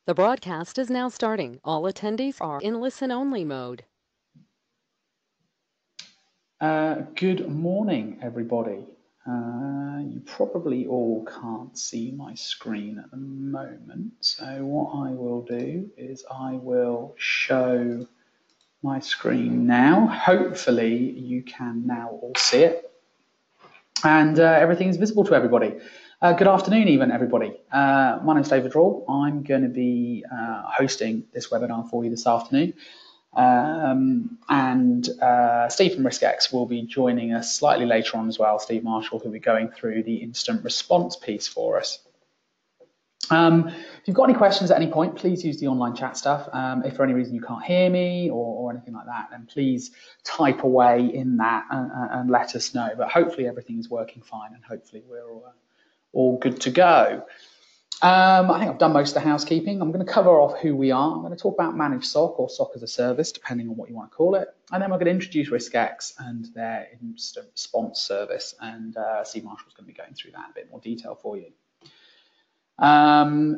The broadcast is now starting. All attendees are in listen-only mode. Good morning, everybody. You probably all can't see my screen at the moment, so what I will do is I will show my screen now. Hopefully you can now all see it, and everything is visible to everybody. Good afternoon, even, everybody. My name's David Rawl. I'm going to be hosting this webinar for you this afternoon. Steve from RiskX will be joining us slightly later on as well, Steve Marshall, who'll be going through the incident response piece for us. If you've got any questions at any point, please use the online chat stuff. If for any reason you can't hear me or anything like that, then please type away in that and let us know. But hopefully everything is working fine and hopefully we're all good to go. I think I've done most of the housekeeping. I'm going to cover off who we are. I'm going to talk about managed SOC or SOC as a service, depending on what you want to call it. And then we're going to introduce RiskX and their instant response service. And Steve Marshall's going to be going through that in a bit more detail for you.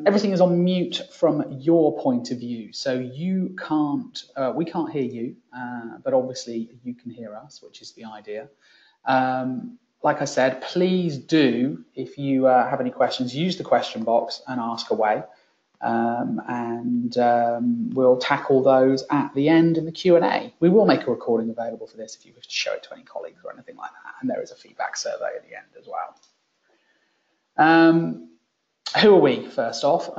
Everything is on mute from your point of view. So you can't, we can't hear you, but obviously you can hear us, which is the idea. Like I said, please do, if you have any questions, use the question box and ask away. We'll tackle those at the end in the Q&A. We will make a recording available for this if you wish to show it to any colleagues or anything like that. And there is a feedback survey at the end as well. Who are we, first off?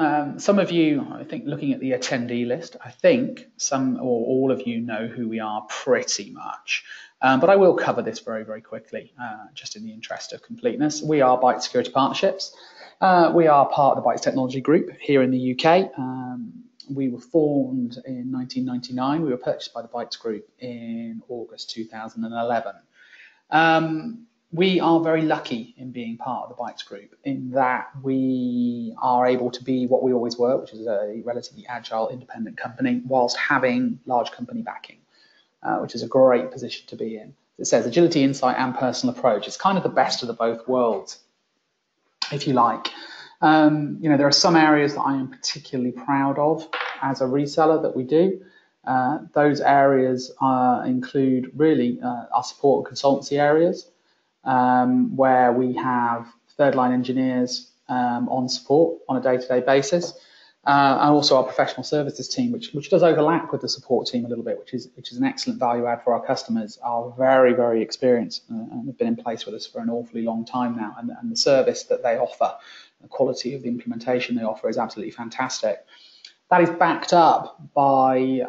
Some of you, I think, looking at the attendee list, I think some or all of you know who we are pretty much. But I will cover this very, very quickly, just in the interest of completeness. We are Bytes Security Partnerships. We are part of the Bytes Technology Group here in the UK. We were formed in 1999. We were purchased by the Bytes Group in August 2011. We are very lucky in being part of the Bytes Group in that we are able to be what we always were, which is a relatively agile, independent company, whilst having large company backing, which is a great position to be in. It says agility, insight, and personal approach. It's kind of the best of the both worlds, if you like. There are some areas that I am particularly proud of as a reseller that we do. Those areas include really our support and consultancy areas, where we have third-line engineers on support on a day-to-day basis, and also our professional services team, which does overlap with the support team a little bit, which is an excellent value add for our customers, are very, very experienced and have been in place with us for an awfully long time now, and the service that they offer, the quality of the implementation they offer is absolutely fantastic. That is backed up by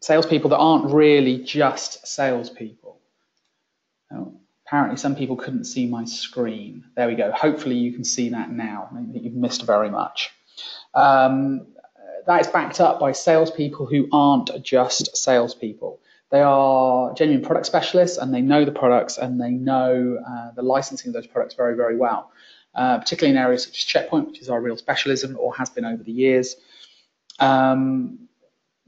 salespeople that aren't really just salespeople. Apparently some people couldn't see my screen. There we go. Hopefully you can see that now. Maybe you've missed very much. That is backed up by salespeople who aren't just salespeople. They are genuine product specialists and they know the products and they know the licensing of those products very, very well, particularly in areas such as Checkpoint, which is our real specialism or has been over the years.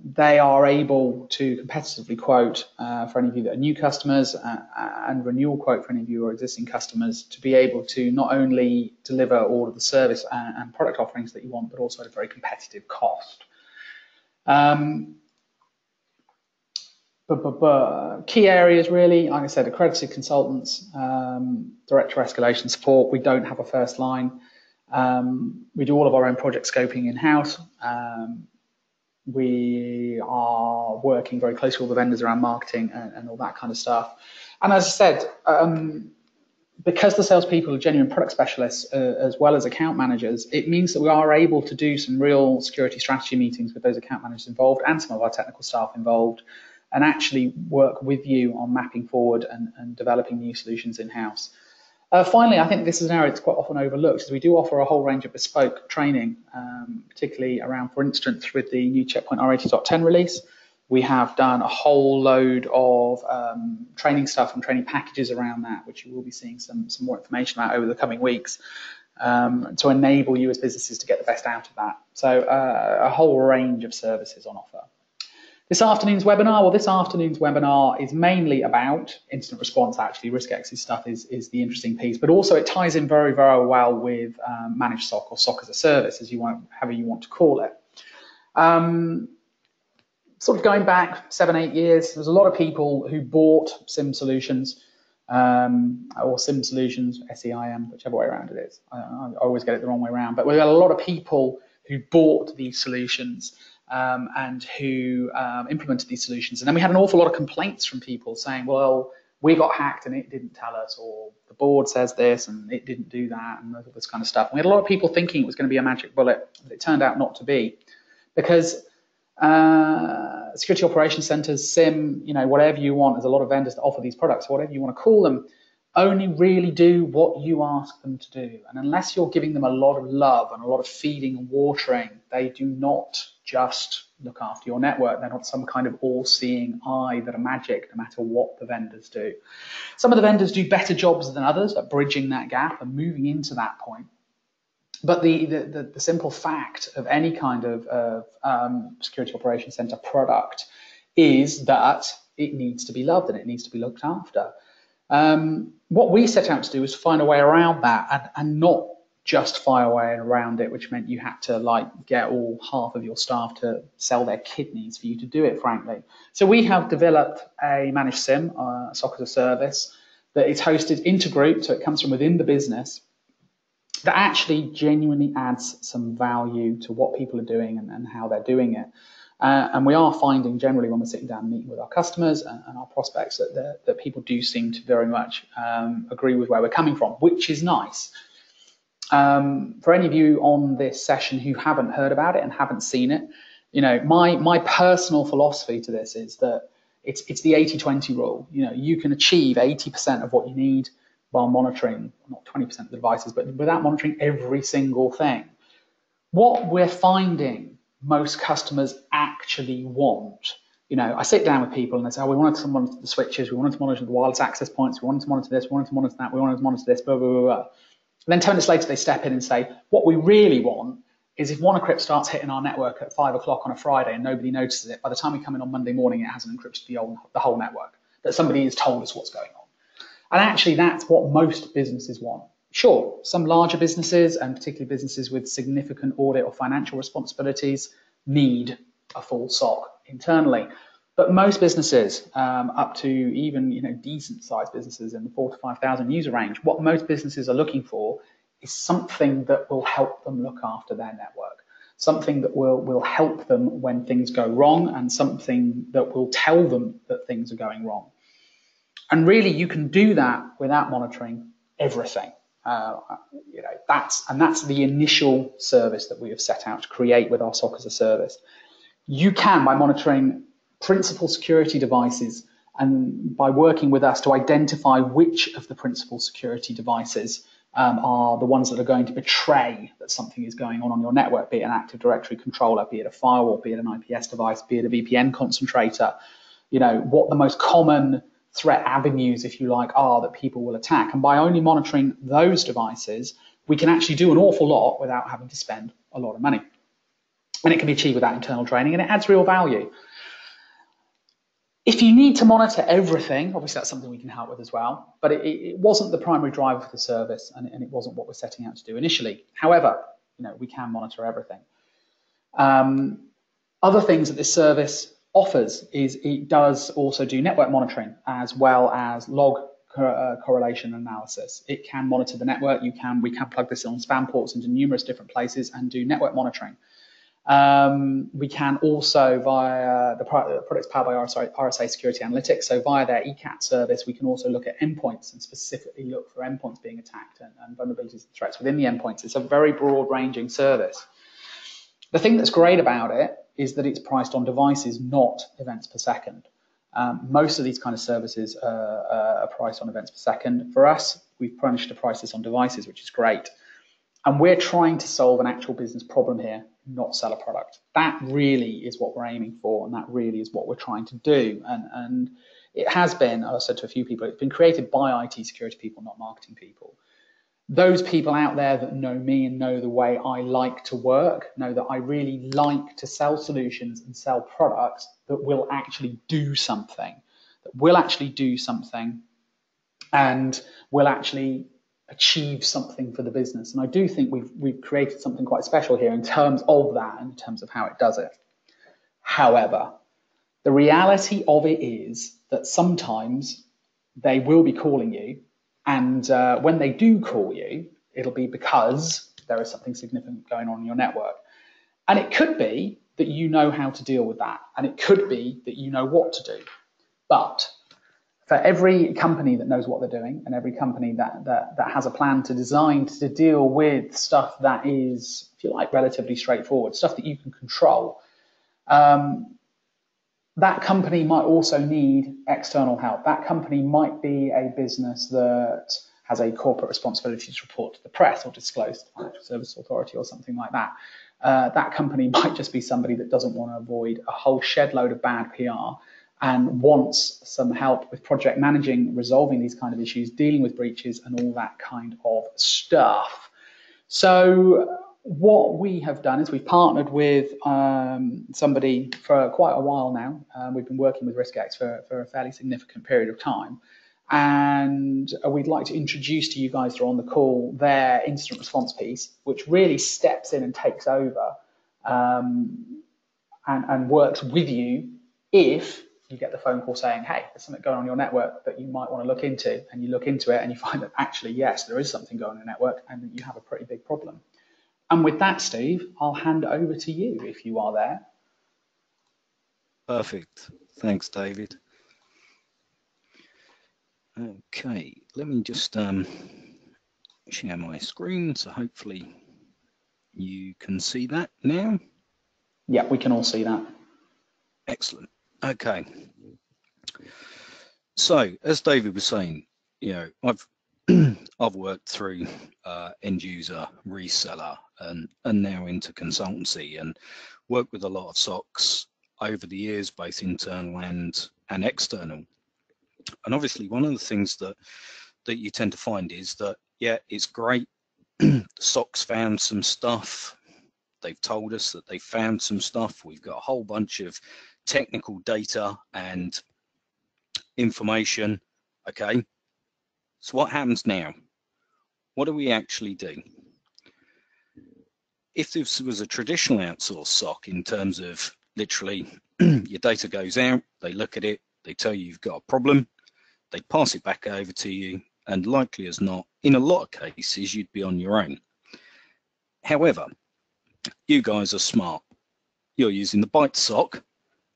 They are able to competitively quote for any of you that are new customers and renewal quote for any of you who are existing customers to be able to not only deliver all of the service and product offerings that you want, but also at a very competitive cost. Key areas really, like I said, accredited consultants, director escalation support. We don't have a first line. We do all of our own project scoping in-house. We are working very closely with the vendors around marketing and all that kind of stuff. And as I said, because the salespeople are genuine product specialists as well as account managers, it means that we are able to do some real security strategy meetings with those account managers involved and some of our technical staff involved, and actually work with you on mapping forward and developing new solutions in-house. Finally, I think this is an area that's quite often overlooked, is we do offer a whole range of bespoke training, particularly around, for instance, with the new Checkpoint R80.10 release. We have done a whole load of training stuff and training packages around that, which you will be seeing some more information about over the coming weeks, to enable you as businesses to get the best out of that. So a whole range of services on offer. This afternoon's webinar, well, this afternoon's webinar is mainly about incident response. Actually, risk exit stuff is the interesting piece, but also it ties in very, very well with managed SOC or SOC as a service, however you want to call it. Sort of going back 7-8 years, there's a lot of people who bought SIM solutions or SIM solutions, SEIM, whichever way around it is. I always get it the wrong way around, but we had a lot of people who bought these solutions and who implemented these solutions. And then we had an awful lot of complaints from people saying, well, we got hacked and it didn't tell us, or the board says this and it didn't do that, and all this kind of stuff. And we had a lot of people thinking it was going to be a magic bullet, but it turned out not to be, because security operations centers, SIM, whatever you want, there's a lot of vendors that offer these products, whatever you want to call them, only really do what you ask them to do. And unless you're giving them a lot of love and a lot of feeding and watering, they do not just look after your network. They're not some kind of all-seeing eye that are magic, no matter what the vendors do. Some of the vendors do better jobs than others at bridging that gap and moving into that point. But the simple fact of any kind of security operations center product is that it needs to be loved and it needs to be looked after. What we set out to do was find a way around that and not just find a way around it, which meant you had to get all half of your staff to sell their kidneys for you to do it, frankly. So we have developed a managed SIM, SOC as a service, that is hosted intergroup, so it comes from within the business, that actually genuinely adds some value to what people are doing and how they're doing it. And we are finding generally when we're sitting down and meeting with our customers and our prospects that people do seem to very much agree with where we're coming from, which is nice. For any of you on this session who haven't heard about it and haven't seen it, my personal philosophy to this is that it's the 80-20 rule. You can achieve 80% of what you need while monitoring, not 20% of the devices, but without monitoring every single thing. What we're finding most customers actually want, I sit down with people and they say, we wanted to monitor the switches, we wanted to monitor the wireless access points, we wanted to monitor this, we wanted to monitor that, we wanted to monitor this, blah, blah, blah, blah. And then 10 minutes later, they step in and say, what we really want is if one encrypt starts hitting our network at 5 o'clock on a Friday and nobody notices it, by the time we come in on Monday morning, it hasn't encrypted the whole network, that somebody has told us what's going on. And actually, that's what most businesses want. Sure, some larger businesses, and particularly businesses with significant audit or financial responsibilities, need a full SOC internally. But most businesses, up to even decent-sized businesses in the 4,000 to 5,000 user range, what most businesses are looking for is something that will help them look after their network, something that will help them when things go wrong, and something that will tell them that things are going wrong. And really, you can do that without monitoring everything. That's the initial service that we have set out to create with our SOC as a service. You can, by monitoring principal security devices and by working with us to identify which of the principal security devices are the ones that are going to betray that something is going on your network, be it an Active Directory controller, be it a firewall, be it an IPS device, be it a VPN concentrator, what the most common threat avenues, if you like, are that people will attack. And by only monitoring those devices, we can actually do an awful lot without having to spend a lot of money. And it can be achieved without internal training, and it adds real value. If you need to monitor everything, obviously that's something we can help with as well, but it wasn't the primary driver for the service, and it wasn't what we're setting out to do initially. However, we can monitor everything. Other things that this service offers is it does also do network monitoring as well as log correlation analysis. It can monitor the network. We can plug this on spam ports into numerous different places and do network monitoring. We can also, via the products powered by RSA Security Analytics, so via their ECAT service, we can also look at endpoints and specifically look for endpoints being attacked and vulnerabilities and threats within the endpoints. It's a very broad-ranging service. The thing that's great about it is that it's priced on devices, not events per second. Most of these kind of services are priced on events per second. For us, we've managed to price this on devices, which is great. And we're trying to solve an actual business problem here, not sell a product. That really is what we're aiming for, and that really is what we're trying to do. And it has been, I said to a few people, it's been created by IT security people, not marketing people. Those people out there that know me and know the way I like to work know that I really like to sell solutions and sell products that will actually do something, and will actually achieve something for the business. And I do think we've created something quite special here in terms of that, in terms of how it does it. However, the reality of it is that sometimes they will be calling you, and when they do call you, it'll be because there is something significant going on in your network. And it could be that you know how to deal with that, and it could be that you know what to do. But for every company that knows what they're doing, and every company that has a plan to design to deal with stuff that is, if you like, relatively straightforward, stuff that you can control, that company might also need external help. That company might be a business that has a corporate responsibility to report to the press or disclose to the Financial Services Authority or something like that. That company might just be somebody that doesn't want to avoid a whole shed load of bad PR and wants some help with project managing, resolving these kind of issues, dealing with breaches and all that kind of stuff. So what we have done is we've partnered with somebody for quite a while now. We've been working with RiskX for a fairly significant period of time. And we'd like to introduce to you guys who are on the call their incident response piece, which really steps in and takes over and works with you if you get the phone call saying, hey, there's something going on in your network that you might want to look into, and you look into it and you find that actually, yes, there is something going on in the network and that you have a pretty big problem. And with that, Steve, I'll hand over to you if you are there. Perfect. Thanks, David. Okay, let me just share my screen, so hopefully you can see that now. Yeah, we can all see that. Excellent. Okay. So, as David was saying, I've I've worked through end user, reseller, and now into consultancy, and worked with a lot of SOCs over the years, both internal and external. And obviously, one of the things that you tend to find is that, yeah, it's great. The SOC's found some stuff. They've told us that they found some stuff. We've got a whole bunch of technical data and information. Okay, so what happens now? What do we actually do? If this was a traditional outsourced SOC, in terms of literally your data goes out, they look at it, they tell you you've got a problem, they pass it back over to you, and likely as not, in a lot of cases, you'd be on your own. However, you guys are smart. You're using the Bytes SOC,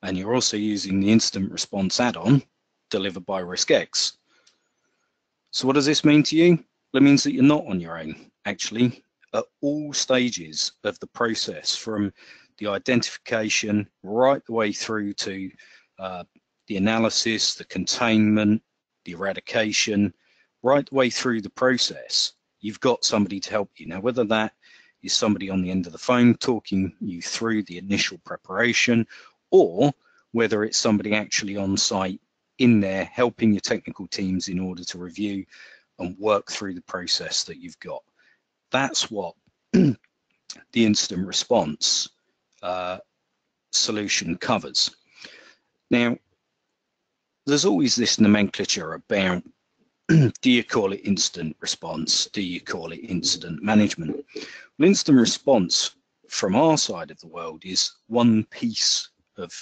and you're also using the incident response add-on delivered by RiskX. So what does this mean to you? It means that you're not on your own, actually, at all stages of the process, from the identification right the way through to the analysis, the containment, the eradication, right the way through the process. You've got somebody to help you. Now, whether that is somebody on the end of the phone talking you through the initial preparation, or whether it's somebody actually on site in there helping your technical teams in order to review and work through the process that you've got. That's what the incident response solution covers. Now, there's always this nomenclature about, do you call it incident response? Do you call it incident management? Well, incident response from our side of the world is one piece of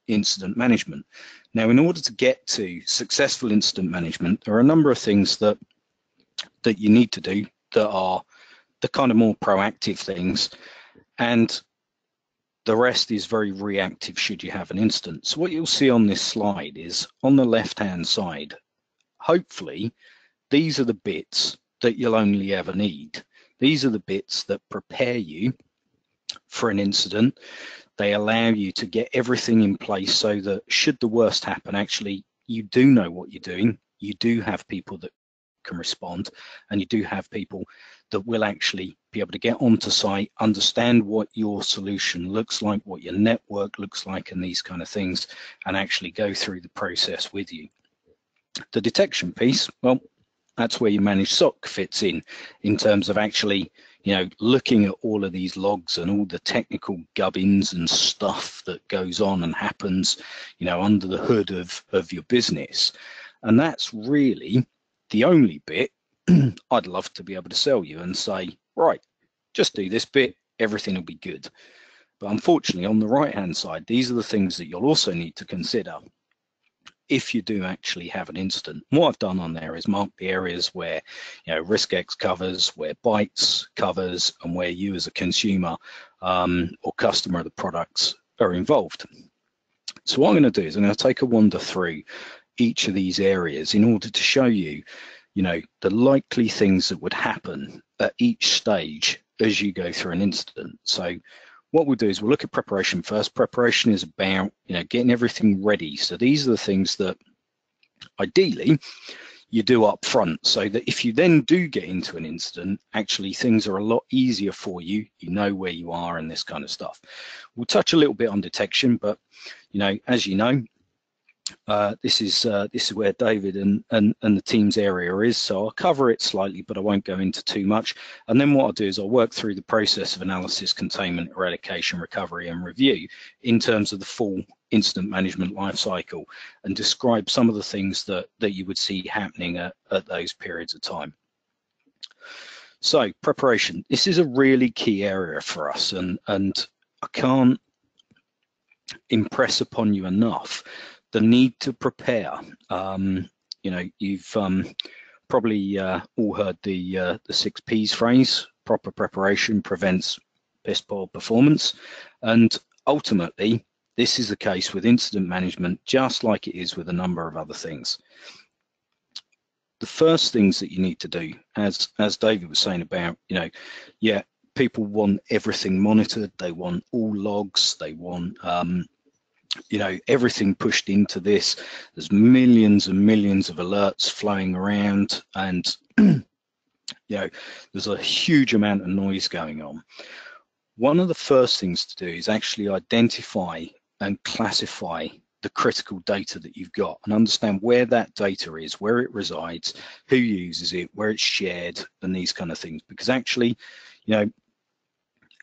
incident management. Now, in order to get to successful incident management, there are a number of things that you need to do that are the kind of more proactive things, and the rest is very reactive should you have an incident. So what you'll see on this slide is, on the left-hand side, hopefully, these are the bits that you'll only ever need. These are the bits that prepare you for an incident. They allow you to get everything in place so that should the worst happen, actually, you do know what you're doing. You do have people that can respond, and you do have people that will actually be able to get onto site, understand what your solution looks like, what your network looks like, and these kind of things, and actually go through the process with you. The detection piece, well, That's where your managed SOC fits in terms of actually, looking at all of these logs and all the technical gubbins and stuff that goes on and happens, under the hood of your business. And that's really the only bit I'd love to be able to sell you and say, right, just do this bit, everything will be good. But unfortunately, on the right-hand side, these are the things that you'll also need to consider if you do actually have an incident. What I've done on there is mark the areas where RiskX covers, where Bytes covers, and where you as a consumer or customer of the products are involved. So what I'm going to do is I'm going to take a wander through each of these areas in order to show you, the likely things that would happen at each stage as you go through an incident. So what we'll do is we'll look at preparation first. Preparation is about, getting everything ready. So these are the things that ideally you do up front, so that if you then do get into an incident, actually things are a lot easier for you. You know where you are and this kind of stuff. We'll touch a little bit on detection, but as you know, this is where David and the team's area is, so I'll cover it slightly, but I won't go into too much. And then what I'll do is I'll work through the process of analysis, containment, eradication, recovery, and review in terms of the full incident management lifecycle, and describe some of the things that you would see happening at those periods of time. So preparation, this is a really key area for us, and I can't impress upon you enough the need to prepare. You've probably all heard the 6 Ps phrase: proper preparation prevents piss poor performance. And ultimately, this is the case with incident management, just like it is with a number of other things. The first things that you need to do, as David was saying about, people want everything monitored. They want all logs. They want everything pushed into this. There's millions and millions of alerts flowing around, and there's a huge amount of noise going on. One of the first things to do is actually identify and classify the critical data that you've got, and understand where that data is, where it resides, who uses it, where it's shared, and these kind of things. Because actually,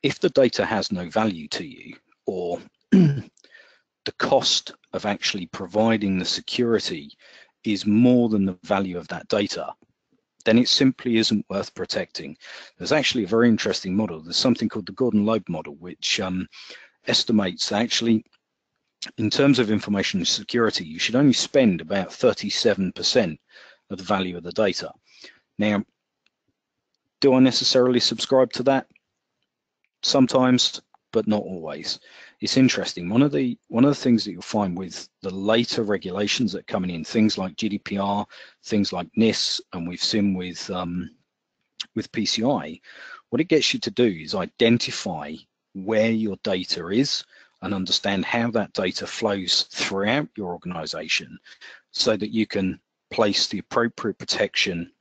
if the data has no value to you, or the cost of actually providing the security is more than the value of that data, then it simply isn't worth protecting. There's actually a very interesting model. There's something called the Gordon-Loeb model, which estimates that actually, in terms of information security, you should only spend about 37% of the value of the data. Now, do I necessarily subscribe to that? Sometimes, but not always. It's interesting. One of the things that you'll find with the later regulations that are coming in, things like GDPR, things like NIS, and we've seen with PCI, what it gets you to do is identify where your data is and understand how that data flows throughout your organization, so that you can place the appropriate protection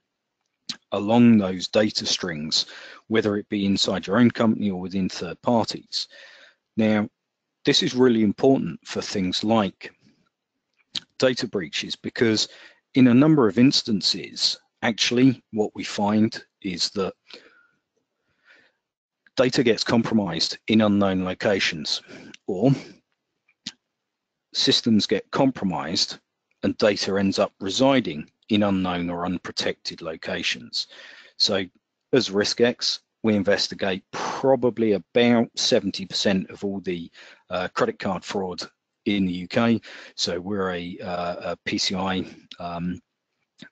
along those data strings, whether it be inside your own company or within third parties. Now, this is really important for things like data breaches, because in a number of instances, actually what we find is that data gets compromised in unknown locations, or systems get compromised and data ends up residing in unknown or unprotected locations. So as RiskX, we investigate probably about 70% of all the credit card fraud in the UK. So we're a PCI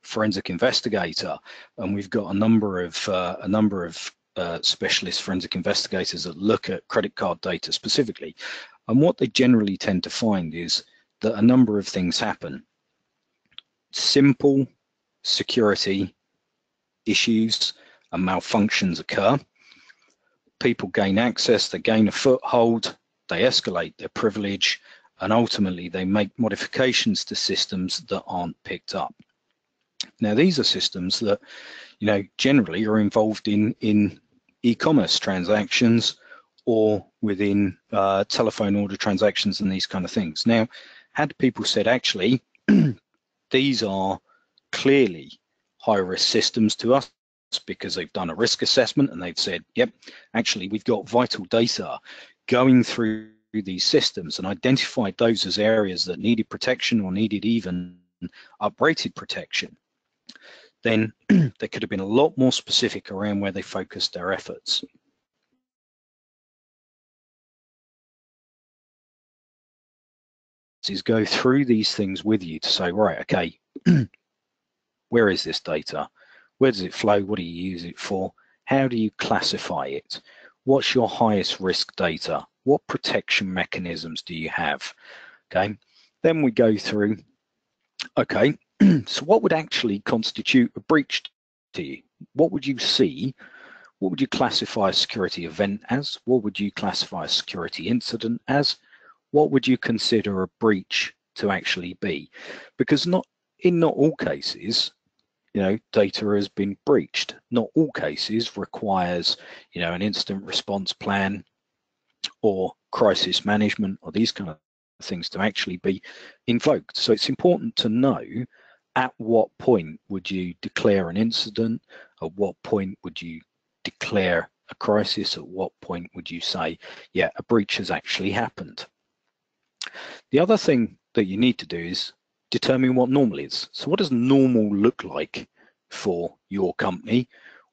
forensic investigator, and we've got a number of specialist forensic investigators that look at credit card data specifically. And what they generally tend to find is that a number of things happen. Simple security issues and malfunctions occur. People gain access, they gain a foothold, they escalate their privilege, and ultimately they make modifications to systems that aren't picked up. Now, these are systems that, generally are involved in e-commerce transactions or within telephone order transactions and these kind of things. Now, had people said, actually, these are clearly high risk systems to us because they've done a risk assessment and they've said, yep, actually we've got vital data going through these systems and identified those as areas that needed protection or needed even uprated protection, then they could have been a lot more specific around where they focused their efforts. Is go through these things with you to say, right, okay, where is this data? Where does it flow? What do you use it for? How do you classify it? What's your highest risk data? What protection mechanisms do you have? Okay, then we go through, okay, so what would actually constitute a breach to you? What would you see? What would you classify a security event as? What would you classify a security incident as? What would you consider a breach to actually be? Because not all cases, data has been breached. Not all cases requires, an incident response plan or crisis management or these kind of things to actually be invoked. So it's important to know at what point would you declare an incident, at what point would you declare a crisis, at what point would you say, yeah, a breach has actually happened. The other thing that you need to do is determine what normal is. So what does normal look like for your company?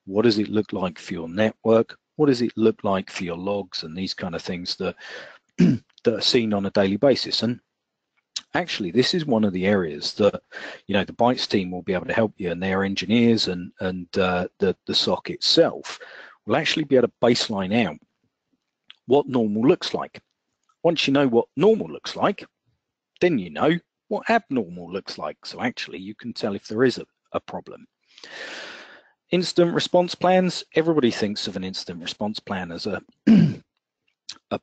What does it look like for your network? What does it look like for your logs and these kind of things that, that are seen on a daily basis? And actually, this is one of the areas that, the Bytes team will be able to help you, and their engineers and the SOC itself will actually be able to baseline out what normal looks like. Once you know what normal looks like, then you know what abnormal looks like. So actually you can tell if there is a problem. Incident response plans, everybody thinks of an incident response plan as a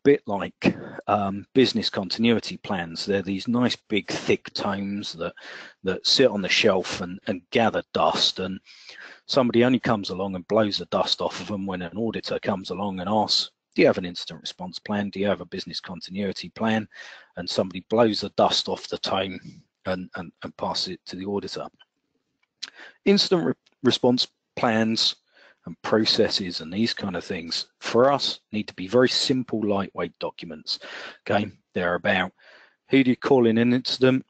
bit like business continuity plans. They're these nice big thick tomes that sit on the shelf and gather dust, and somebody only comes along and blows the dust off of them when an auditor comes along and asks, do you have an incident response plan? Do you have a business continuity plan? And somebody blows the dust off the tome and passes it to the auditor. Incident response plans and processes and these kind of things for us need to be very simple, lightweight documents. Okay, they're about who do you call in an incident,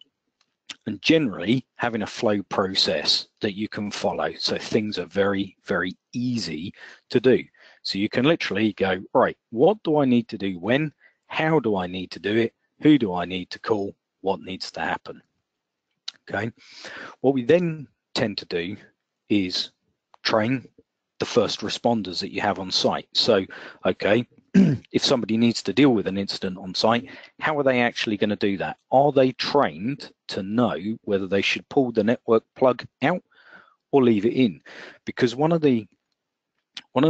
and generally having a flow process that you can follow. So things are very, very easy to do. So you can literally go, right, what do I need to do when? How do I need to do it? Who do I need to call? What needs to happen? Okay. What we then tend to do is train the first responders that you have on site. So, okay, if somebody needs to deal with an incident on site, how are they actually going to do that? Are they trained to know whether they should pull the network plug out or leave it in? Because one of the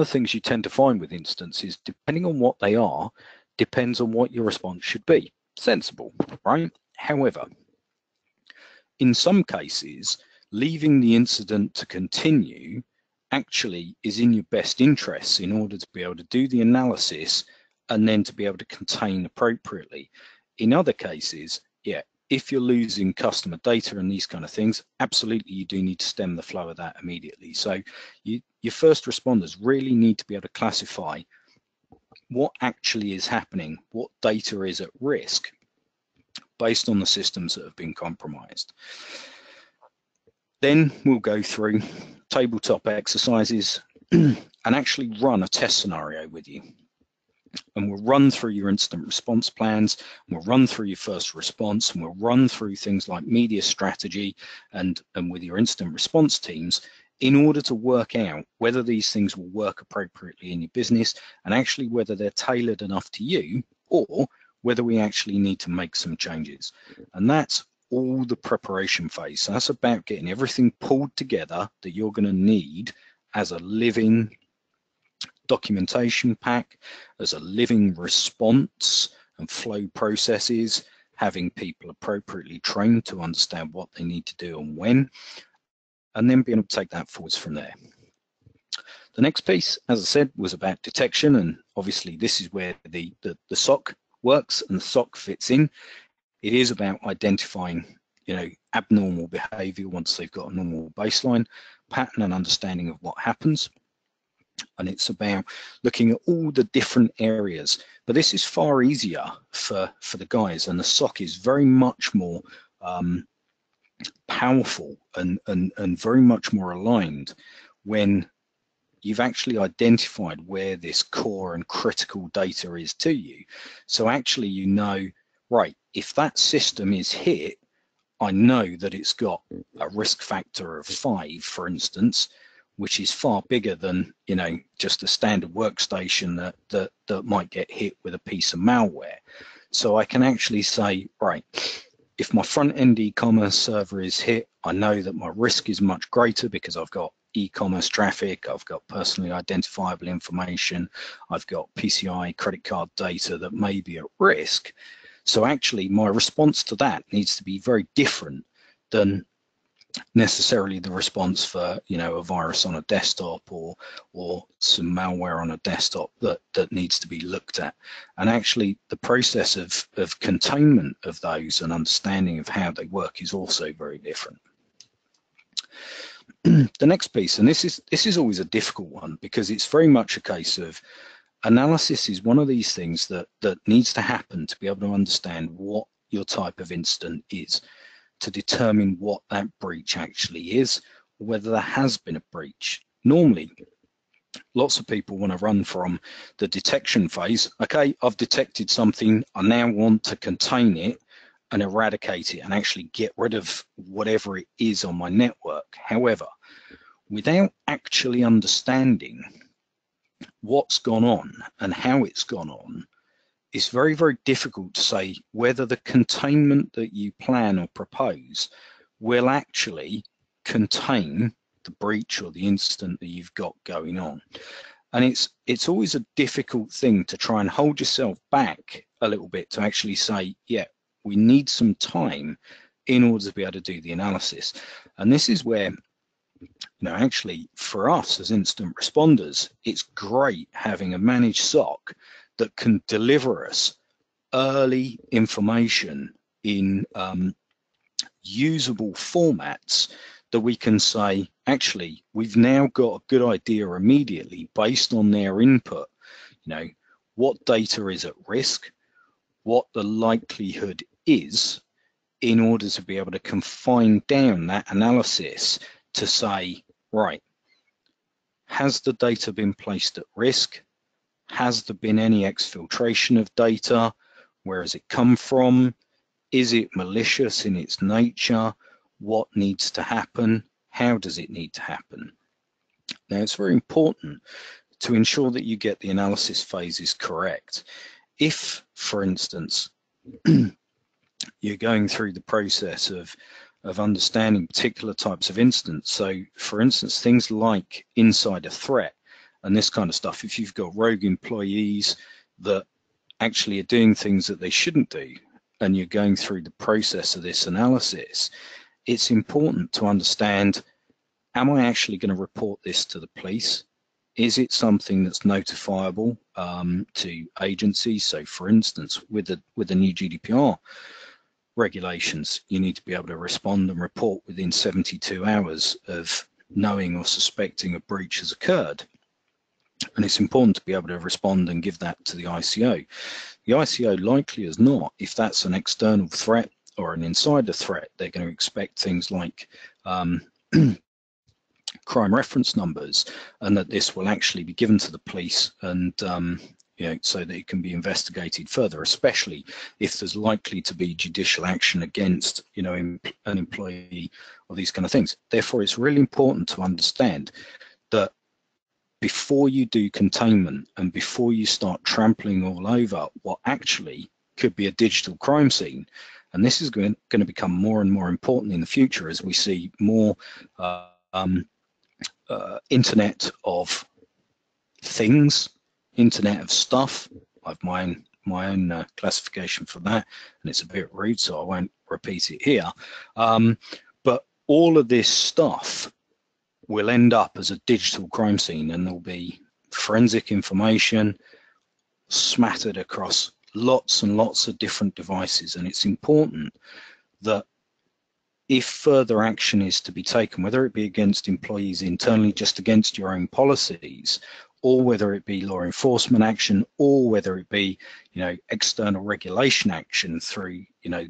things you tend to find with incidents is, depending on what they are, depends on what your response should be. Sensible, right? However, in some cases, leaving the incident to continue actually is in your best interests in order to be able to do the analysis and then to be able to contain appropriately. In other cases, yeah, if you're losing customer data and these kind of things, absolutely you do need to stem the flow of that immediately. So your first responders really need to be able to classify what actually is happening, what data is at risk based on the systems that have been compromised. Then we'll go through tabletop exercises and actually run a test scenario with you. And we'll run through your incident response plans, and we'll run through your first response, and we'll run through things like media strategy and with your incident response teams in order to work out whether these things will work appropriately in your business and actually whether they're tailored enough to you or whether we actually need to make some changes. And that's all the preparation phase. So that's about getting everything pulled together that you're going to need as a living documentation pack, as a living response and flow processes, having people appropriately trained to understand what they need to do and when, and then being able to take that forwards from there. The next piece, as I said, was about detection, and obviously this is where the SOC works and the SOC fits in. It is about identifying, abnormal behavior once they've got a normal baseline, pattern and understanding of what happens. And it's about looking at all the different areas. But this is far easier for the guys, and the SOC is very much more powerful and very much more aligned when you've actually identified where this core and critical data is to you. So actually, you know, right, if that system is hit, I know that it's got a risk factor of 5, for instance, which is far bigger than, you know, just a standard workstation that might get hit with a piece of malware. So I can actually say, right, if my front-end e-commerce server is hit, I know that my risk is much greater because I've got e-commerce traffic, I've got personally identifiable information, I've got PCI credit card data that may be at risk. So actually my response to that needs to be very different than necessarily the response for, you know, a virus on a desktop or some malware on a desktop that needs to be looked at. And actually the process of containment of those and understanding of how they work is also very different. The next piece, and this is always a difficult one because it's very much a case of analysis is one of these things that needs to happen to be able to understand what your type of incident is, to determine what that breach actually is, whether there has been a breach. Normally, lots of people want to run from the detection phase. Okay, I've detected something, I now want to contain it and eradicate it and actually get rid of whatever it is on my network. However, without actually understanding what's gone on and how it's gone on, it's very, very difficult to say whether the containment that you plan or propose will actually contain the breach or the incident that you've got going on. And it's always a difficult thing to try and hold yourself back a little bit to actually say, yeah, we need some time in order to be able to do the analysis. And this is where, you know, actually for us as incident responders, it's great having a managed SOC that can deliver us early information in usable formats that we can say, actually, we've now got a good idea immediately based on their input, you know, what data is at risk, what the likelihood is, in order to be able to confine down that analysis to say, right, has the data been placed at risk? Has there been any exfiltration of data? Where has it come from? Is it malicious in its nature? What needs to happen? How does it need to happen? Now, it's very important to ensure that you get the analysis phases correct. If, for instance, you're going through the process of understanding particular types of incidents, so for instance, things like insider threat and this kind of stuff, if you've got rogue employees that actually are doing things that they shouldn't do, and you're going through the process of this analysis, it's important to understand, am I actually going to report this to the police? Is it something that's notifiable to agencies? So for instance, with the new GDPR regulations, you need to be able to respond and report within 72 hours of knowing or suspecting a breach has occurred. And it's important to be able to respond and give that to the ICO. The ICO, likely as not, if that's an external threat or an insider threat, they're going to expect things like crime reference numbers, and that this will actually be given to the police and you know, so that it can be investigated further, especially if there's likely to be judicial action against, you know, an employee or these kind of things. Therefore, it's really important to understand that before you do containment and before you start trampling all over what actually could be a digital crime scene, and this is going to become more and more important in the future as we see more Internet of Things, Internet of Stuff. I've my own classification for that, and it's a bit rude, so I won't repeat it here. But all of this stuff will end up as a digital crime scene, and there'll be forensic information smattered across lots and lots of different devices. And it's important that if further action is to be taken, whether it be against employees internally, just against your own policies, or whether it be law enforcement action, or whether it be, external regulation action through,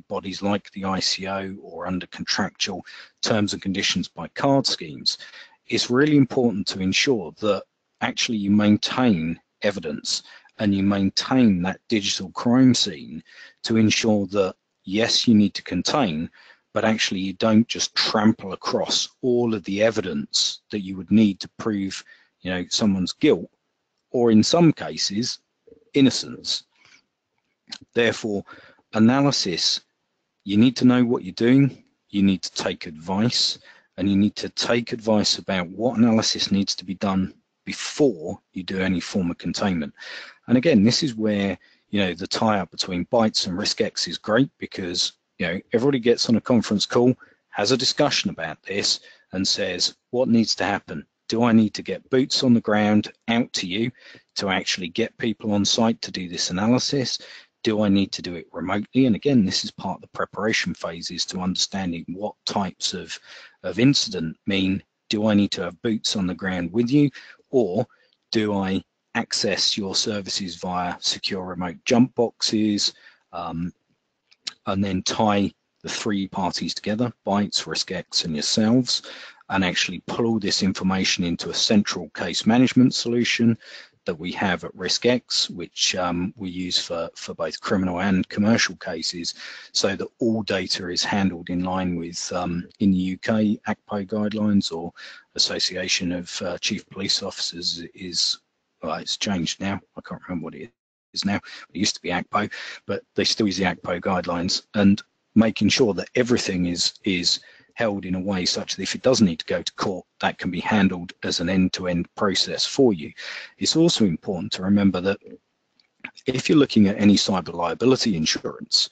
bodies like the ICO or under contractual terms and conditions by card schemes, it's really important to ensure that actually you maintain evidence and you maintain that digital crime scene to ensure that, yes, you need to contain, but actually you don't just trample across all of the evidence that you would need to prove, someone's guilt, or in some cases, innocence. Therefore, analysis, you need to know what you're doing, you need to take advice, and you need to take advice about what analysis needs to be done before you do any form of containment. And again, this is where, the tie-up between Bytes and RiskX is great, because, everybody gets on a conference call, has a discussion about this, and says, what needs to happen? Do I need to get boots on the ground out to you to actually get people on site to do this analysis? Do I need to do it remotely? And again, this is part of the preparation phases to understanding what types of incident mean. Do I need to have boots on the ground with you, or do I access your services via secure remote jump boxes, and then tie the three parties together, Bytes, RiskX, and yourselves, and actually pull all this information into a central case management solution that we have at RiskX, which we use for both criminal and commercial cases, so that all data is handled in line with, in the UK, ACPO guidelines, or Association of Chief Police Officers is, well, it's changed now. I can't remember what it is now. It used to be ACPO, but they still use the ACPO guidelines, and making sure that everything is held in a way such that if it does need to go to court, that can be handled as an end-to-end process for you. It's also important to remember that if you're looking at any cyber liability insurance,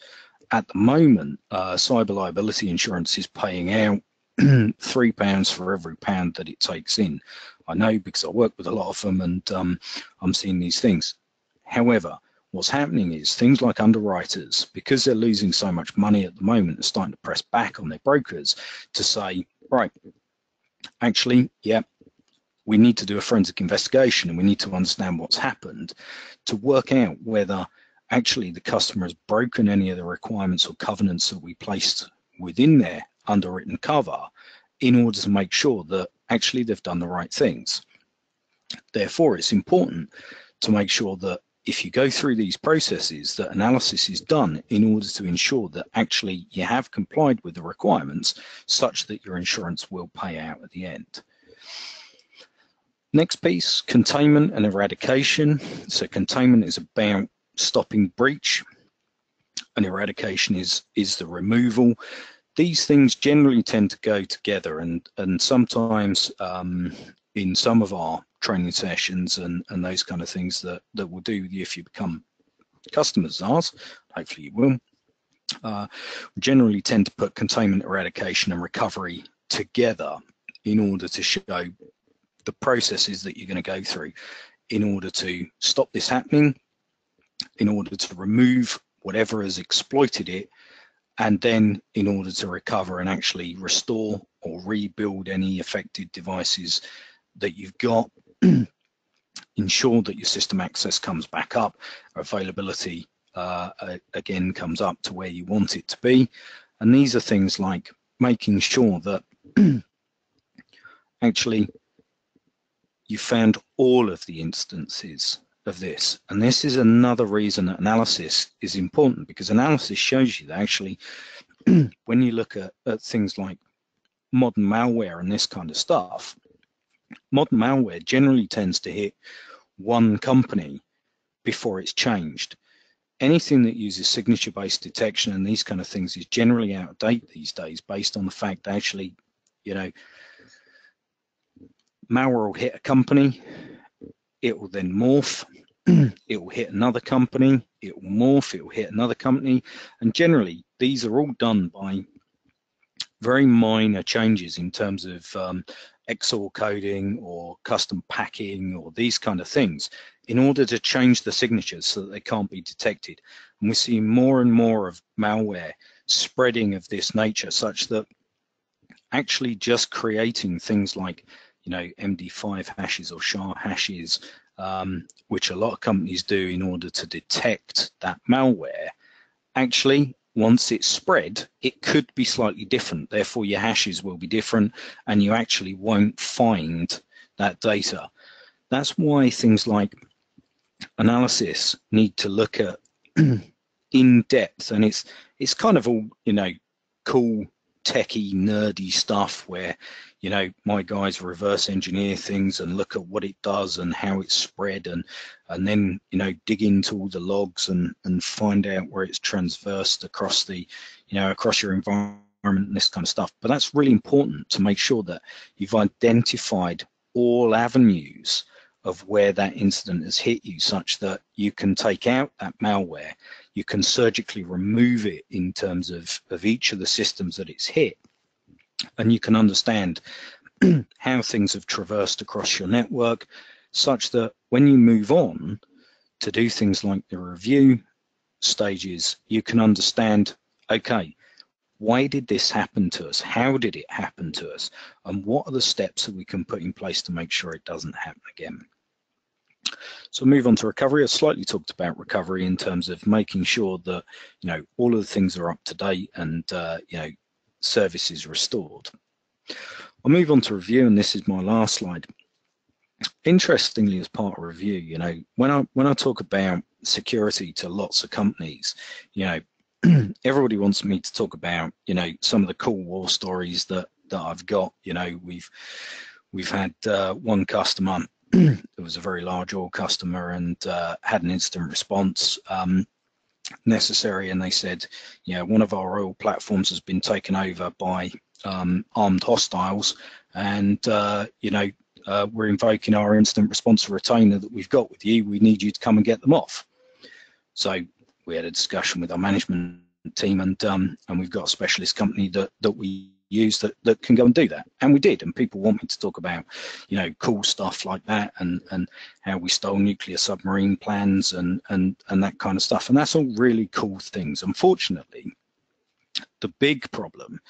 at the moment, cyber liability insurance is paying out £3 for every pound that it takes in. I know because I work with a lot of them, and I'm seeing these things. However, what's happening is things like underwriters, because they're losing so much money at the moment, are starting to press back on their brokers to say, right, actually, yeah, we need to do a forensic investigation, and we need to understand what's happened to work out whether actually the customer has broken any of the requirements or covenants that we placed within their underwritten cover, in order to make sure that actually they've done the right things. Therefore, it's important to make sure that if you go through these processes, that analysis is done in order to ensure that actually you have complied with the requirements such that your insurance will pay out at the end. Next piece, containment and eradication. So containment is about stopping breach, and eradication is the removal. These things generally tend to go together, and sometimes in some of our training sessions and those kind of things that we'll do with you if you become customers of ours, hopefully you will, we generally tend to put containment, eradication and recovery together in order to show the processes that you're going to go through in order to stop this happening, in order to remove whatever has exploited it, and then in order to recover and actually restore or rebuild any affected devices that you've got, ensure that your system access comes back up, availability again comes up to where you want it to be. And these are things like making sure that actually you found all of the instances of this. And this is another reason that analysis is important, because analysis shows you that actually when you look at things like modern malware and this kind of stuff, modern malware generally tends to hit one company before it's changed. Anything that uses signature-based detection and these kind of things is generally out of date these days, based on the fact that actually, malware will hit a company, it will then morph, it will hit another company, it will morph, it will hit another company, and generally these are all done by very minor changes in terms of XOR coding or custom packing or these kind of things, in order to change the signatures so that they can't be detected. And we're seeing more and more of malware spreading of this nature, such that actually just creating things like, MD5 hashes or SHA hashes, which a lot of companies do in order to detect that malware, actually, once it's spread, it could be slightly different. Therefore, your hashes will be different and you actually won't find that data. That's why things like analysis need to look at in depth, and it's kind of all, cool techie nerdy stuff where my guys reverse engineer things and look at what it does and how it's spread, and then dig into all the logs and find out where it's transversed across the across your environment and this kind of stuff. But that's really important to make sure that you've identified all avenues of where that incident has hit you, such that you can take out that malware, you can surgically remove it in terms of each of the systems that it's hit, and you can understand how things have traversed across your network, such that when you move on to do things like the review stages, you can understand, okay, why did this happen to us? How did it happen to us? And what are the steps that we can put in place to make sure it doesn't happen again? So move on to recovery. I slightly talked about recovery in terms of making sure that all of the things are up to date and service is restored. I'll move on to review, and this is my last slide. Interestingly, as part of review, when I talk about security to lots of companies, everybody wants me to talk about some of the cool war stories that I've got. We've had one customer. It was a very large oil customer, and had an incident response necessary, and they said, one of our oil platforms has been taken over by armed hostiles, and we're invoking our incident response retainer that we've got with you. We need you to come and get them off. So we had a discussion with our management team, and we've got a specialist company that we use that can go and do that, and we did. And people want me to talk about cool stuff like that, and how we stole nuclear submarine plans and that kind of stuff, and that's all really cool things. Unfortunately, the big problem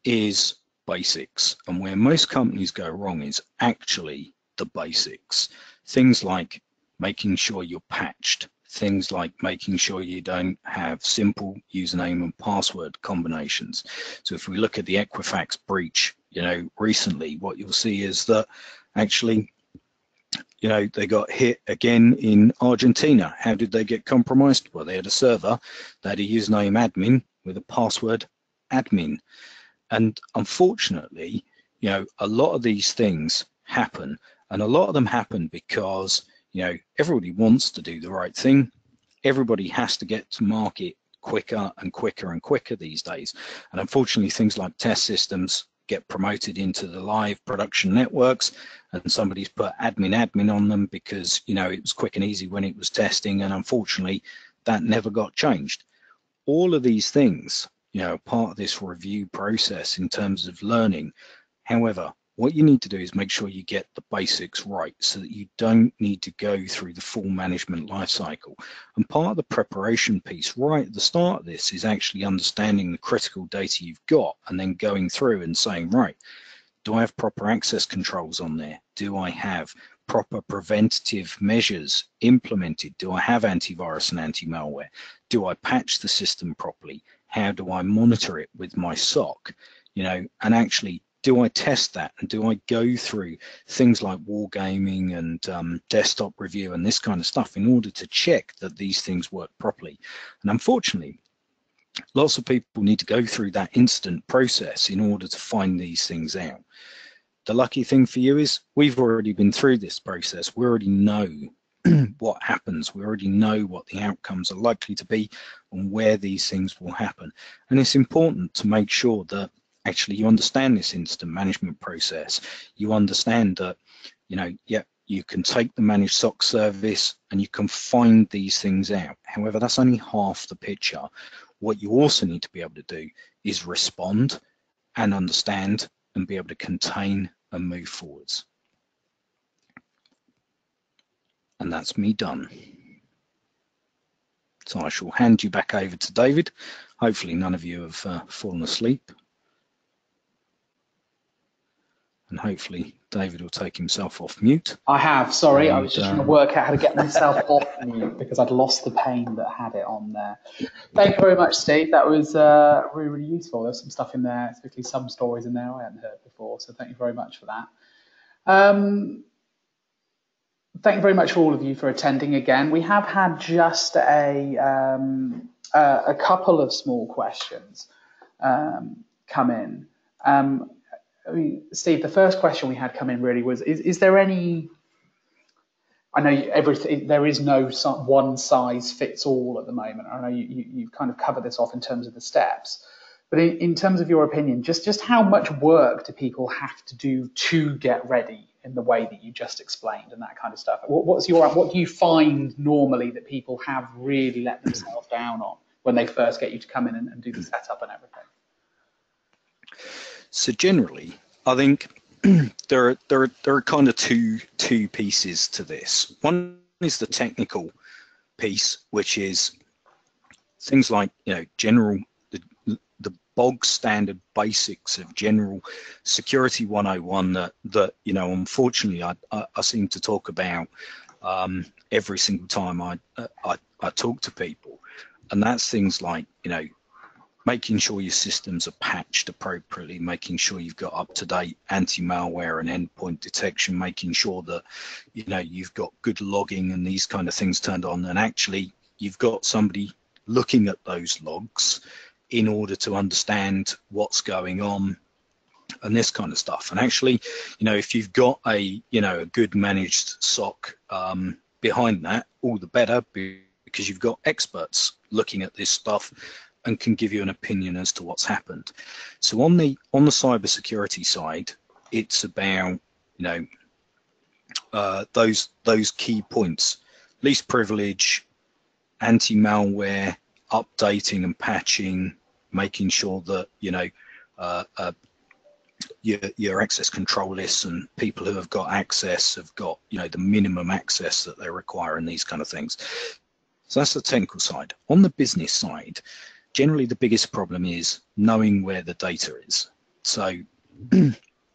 is basics, and where most companies go wrong is actually the basics. Things like making sure you're patched, things like making sure you don't have simple username and password combinations. So if we look at the Equifax breach, recently, what you'll see is that actually, they got hit again in Argentina. How did they get compromised? Well, they had a server that had a username admin with a password admin. And unfortunately, a lot of these things happen, and a lot of them happen because everybody wants to do the right thing. Everybody has to get to market quicker and quicker and quicker these days. And unfortunately, things like test systems get promoted into the live production networks, and somebody's put admin on them because, it was quick and easy when it was testing. And unfortunately, that never got changed. All of these things, part of this review process in terms of learning. However, what you need to do is make sure you get the basics right so that you don't need to go through the full management lifecycle. And part of the preparation piece right at the start of this is actually understanding the critical data you've got, and then going through and saying, right, do I have proper access controls on there? Do I have proper preventative measures implemented? Do I have antivirus and anti-malware? Do I patch the system properly? How do I monitor it with my SOC? And actually, do I test that, and do I go through things like wargaming and desktop review and this kind of stuff in order to check that these things work properly? And unfortunately, lots of people need to go through that incident process in order to find these things out. The lucky thing for you is we've already been through this process. We already know what happens. We already know what the outcomes are likely to be and where these things will happen. And it's important to make sure that actually you understand this incident management process. You understand that, you can take the managed SOC service and you can find these things out. However, that's only half the picture. What you also need to be able to do is respond and understand and be able to contain and move forwards. And that's me done. So I shall hand you back over to David. Hopefully none of you have fallen asleep. and hopefully David will take himself off mute. I have, sorry, I And, was just trying to work out how to get myself off mute because I'd lost the pane that had it on there. Thank you very much, Steve. That was really, really useful. There's some stuff in there, particularly some stories in there I hadn't heard before, so thank you very much for that. Thank you very much for all of you for attending again. We have had just a couple of small questions come in. I mean, Steve, the first question we had come in really was, is there any, I know there is no one size fits all at the moment. I know you've kind of covered this off in terms of the steps, but in terms of your opinion, just how much work do people have to do to get ready in the way that you just explained and that kind of stuff? What do you find normally that people have really let themselves down on when they first get you to come in and do the setup and everything? So generally, I think there are kind of two pieces to this. One is the technical piece, which is things like, you know, the bog standard basics of general security 101 that you know, unfortunately I seem to talk about every single time I talk to people, and that's things like, you know, making sure your systems are patched appropriately, making sure you've got up-to-date anti-malware and endpoint detection, making sure that, you know, you've got good logging and these kind of things turned on, and actually you've got somebody looking at those logs in order to understand what's going on and this kind of stuff. And actually, you know, if you've got a good managed SOC behind that, all the better, because you've got experts looking at this stuff and can give you an opinion as to what's happened. So on the cybersecurity side, it's about, you know, those key points: least privilege, anti-malware, updating and patching, making sure that, you know, your access control lists and people who have got access have got, you know, the minimum access that they require and these kind of things. So that's the technical side. On the business side, generally the biggest problem is knowing where the data is. So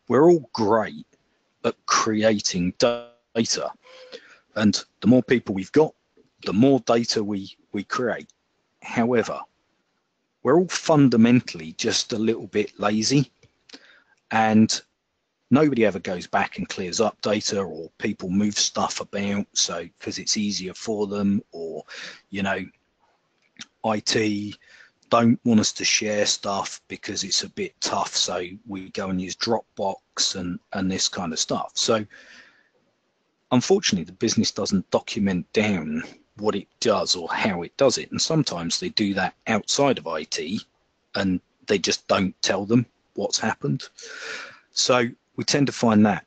we're all great at creating data, and the more people we've got, the more data we create. However, we're all fundamentally just a little bit lazy, and nobody ever goes back and clears up data, or people move stuff about so because it's easier for them, or, you know, IT don't want us to share stuff because it's a bit tough, so we go and use Dropbox and this kind of stuff. So unfortunately, the business doesn't document down what it does or how it does it, and sometimes they do that outside of IT and they just don't tell them what's happened. So we tend to find that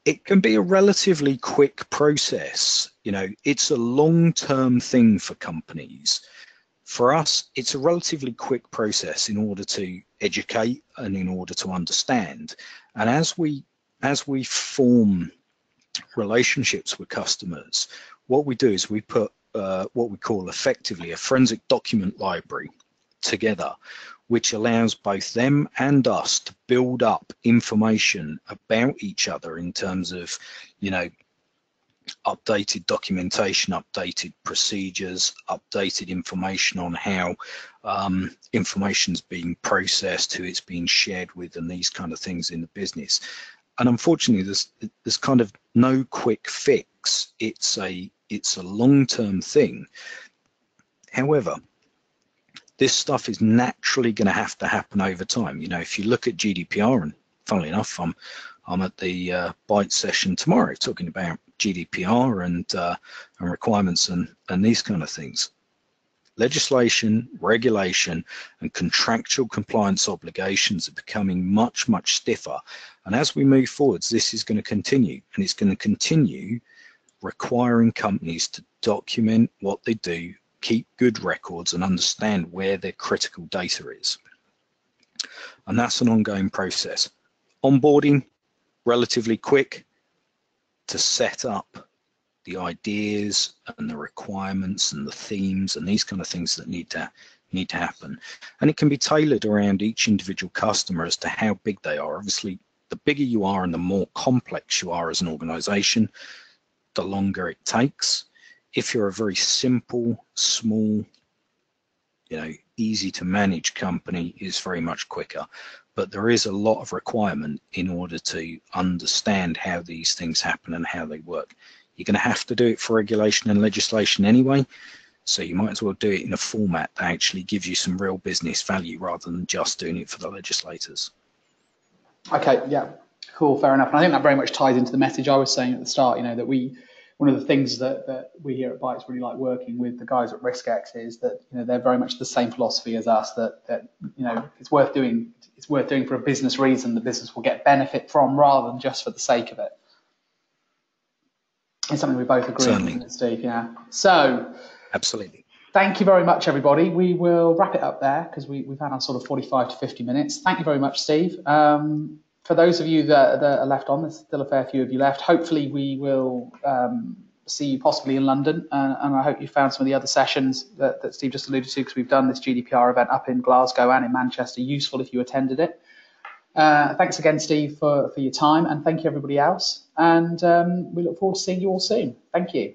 it can be a relatively quick process. You know, it's a long-term thing for companies. For us, it's a relatively quick process in order to educate and in order to understand. And as we form relationships with customers, what we do is we put what we call effectively a forensic document library together, which allows both them and us to build up information about each other in terms of, you know, updated documentation, updated procedures, updated information on how information's being processed, who it's being shared with, and these kind of things in the business. And unfortunately, there's kind of no quick fix. It's a long-term thing. However, this stuff is naturally going to have to happen over time. You know, if you look at GDPR, and funnily enough, I'm at the Bytes session tomorrow talking about GDPR and requirements and these kind of things. Legislation, regulation, and contractual compliance obligations are becoming much, much stiffer. And as we move forwards, this is going to continue, and it's going to continue requiring companies to document what they do, keep good records, and understand where their critical data is. And that's an ongoing process. Onboarding, relatively quick to set up the ideas and the requirements and the themes and these kind of things that need to happen. And it can be tailored around each individual customer as to how big they are. Obviously, the bigger you are and the more complex you are as an organization, the longer it takes. If you're a very simple, small, easy to manage company, is very much quicker. But there is a lot of requirement in order to understand how these things happen and how they work. You're going to have to do it for regulation and legislation anyway, so you might as well do it in a format that actually gives you some real business value rather than just doing it for the legislators. Okay, yeah, cool, fair enough. And I think that very much ties into the message I was saying at the start, that one of the things that we here at Bytes really like working with the guys at RiskX is that they're very much the same philosophy as us, that it's worth doing for a business reason the business will get benefit from rather than just for the sake of it. It's something we both agree on, isn't it, Steve? Yeah. So absolutely. Thank you very much, everybody. We will wrap it up there because we've had our sort of 45 to 50 minutes. Thank you very much, Steve. For those of you that are left on, there's still a fair few of you left. Hopefully we will see you possibly in London, and I hope you found some of the other sessions that Steve just alluded to, because we've done this GDPR event up in Glasgow and in Manchester useful if you attended it. Thanks again, Steve, for your time, and thank you everybody else. And we look forward to seeing you all soon. Thank you.